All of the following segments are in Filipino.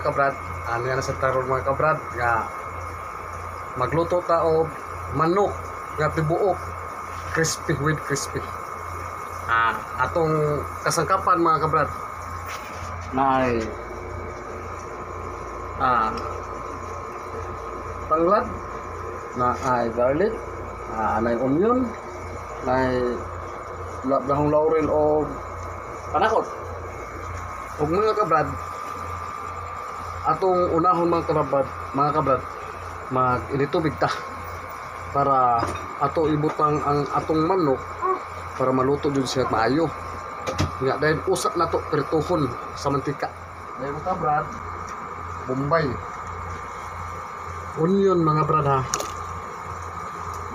mga kabrad, ano yan sa taron mga kabrad, nga magluto ta og manok nga tibuok, crispy with crispy. Atong kasangkapan mga kabrad na ay tanglad, na ay garlic, na onion, na ay dahong laurel o panakot. Ug mga kabrad, atong unahon mga kabrad, mag-initubig ta para ato ibutang ang atong manok para maluto jud siya maayo. Nga dahil usak na to prituhon sa mantika. Dahil mga kabrad, bombay, onion mga brad ha.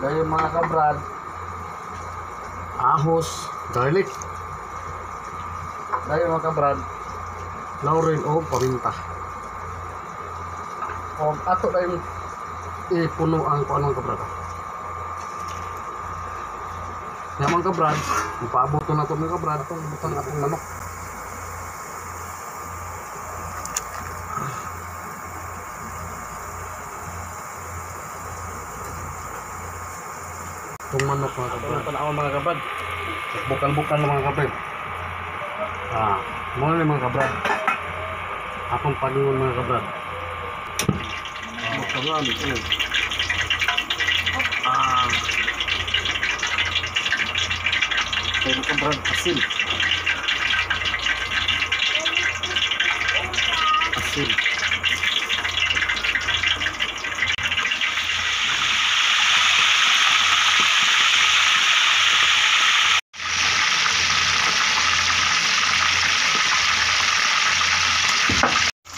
Dahil mga kabrad, ahos, garlic. Dahil mga kabrad, laurel o paminta. O ato dahil ipuno ang kuan mga kabrad. Nga mga kabrad, ipaabot na ito mga kabrad, itong butang atong manok. Itong manok mga kabrad. Panahon mga kabrad, bukal-bukal na mga kabrad. Muna na mga kabrad, akong paningon mga kabrad. Bukal ito. Mga kabrad, asin. Asin.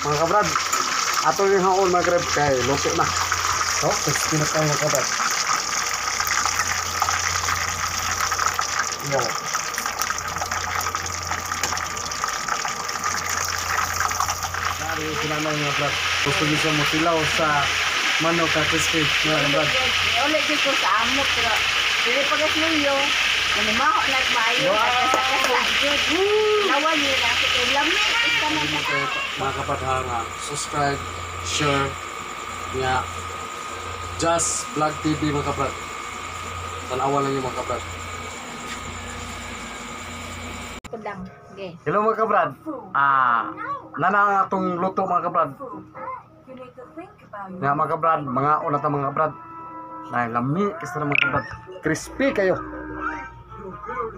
Mga kabrad, ato yung haon mga kabrad kay luto na. So, crispy na tayo mga kabrad. Yo. Dari sinamay mga kabrad. Gusto niyo siya musilaw sa manok ka crispy mga kabrad. Ulit dito sa amok pero dili pagas ninyo. Manimaho na maayo at sa kasajud. Nawan niyo na sa ulam isa man mga kabrad nga subscribe, share nga Just Vlog TV mga kabrad. Tanawan lang yung mga kabrad. kudang. Okay. Hello mga kabrad. Nana atong luto mga kabrad. Nga mga kabrad, mga una ta mga kabrad. Dahil lami kasi na mga kabrad. Crispy kayo.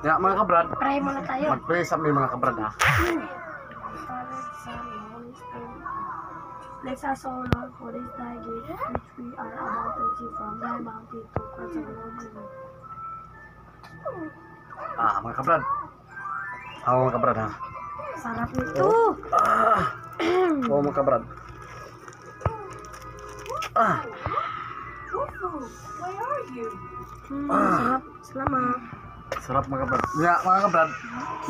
Nga mga kabrad, Pray muna tayo. mag-pray sa mga kabrad ha. Bless us, O Lord, for this thy gift, which we are about to receive from thy bounty to us, O Lord. Mga kabrad. Mga kabrad ha. Sarap nito. Mga kabrad. Sarap. Salamat. Sarap mga kabrad. Nga mga kabrad,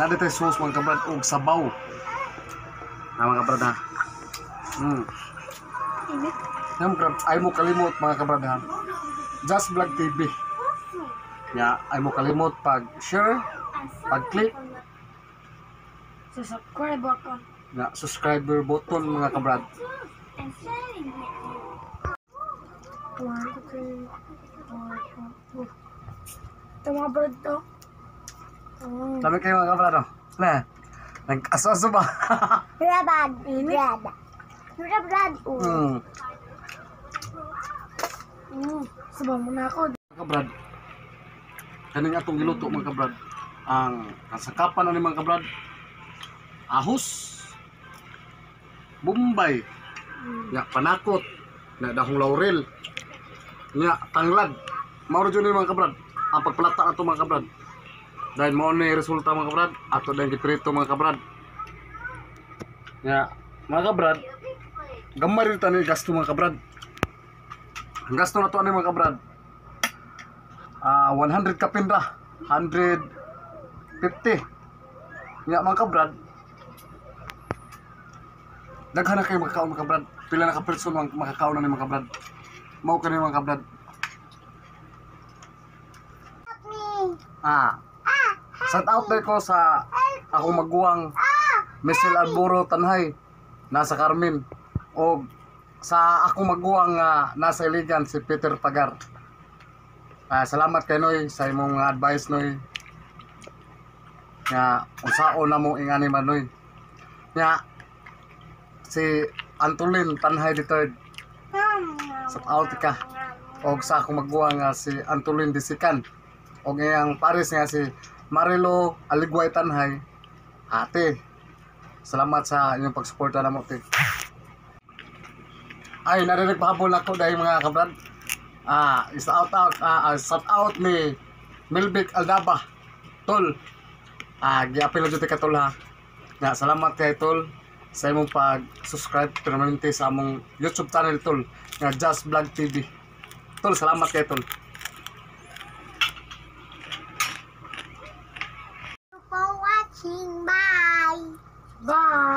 nandito yung sauce mga kabrad ug sabaw. Mga kabrad ha. Init. Nga mga kabrad, ay mo kalimot mga kabrad ha. Just Vlog TV. Nga ay mo kalimot pag-share, pag-click, Sa subscribe button. nga subscriber button mga kabrad. 1, 2, 3, 4, 5. Ito mga bird to. Sabi kayo mga kabrad no? Na, nag-aso-aso ba? Brad. Init. Brad. Sabaw muna ako. Mga kabrad, kaning atong giluto mga kabrad, ang kasakapan na ni mga kabrad, ahos, bombay, nga panakot, nga dahong laurel, nga tanglad. Mauro dyan ni mga kabrad, ang pagpalata na ito mga kabrad. Dahil mo na resulta mga kabrad, ato dahil giprito mga kabrad. Nga mga kabrad, gamay rin tayo gasto mga kabrad. Ang gasto na ito ano mga kabrad, 100 kapindra, 150. Nga mga kabrad, daghan na kayo makakaon mga kabrad. Pila na ka-person makakaon na ni mga kabrad. Mao ka ni mga kabrad. Shout out day ko sa akong maguwang Michelle Alboro Tanhay, nasa Carmen. O sa akong maguwang nga nasa iligan si Peter Pagar. Salamat kay Noy sa imong advice Noy. Nga unsaon na mo ingani man Noy. Nga si Antolin Tanhay III sa out ka. Og sa akong maguwang nga si Antolin Disikan. Og iyang pares nga si Marilo Aligway Tanhay. Ate, salamat sa inyong pagsuporta na mo, te. Ay, narinig pahabol ako dahil mga kabrad. Shout out ni Milvic Aldaba. Tol. Giapil na dito ka, tol, ha. Nga, salamat kay tol sa imong pag-subscribe permanente sa among YouTube channel, tol. Nga, Just Vlog TV. Tol, salamat kay tol. For watching. Bye. Bye.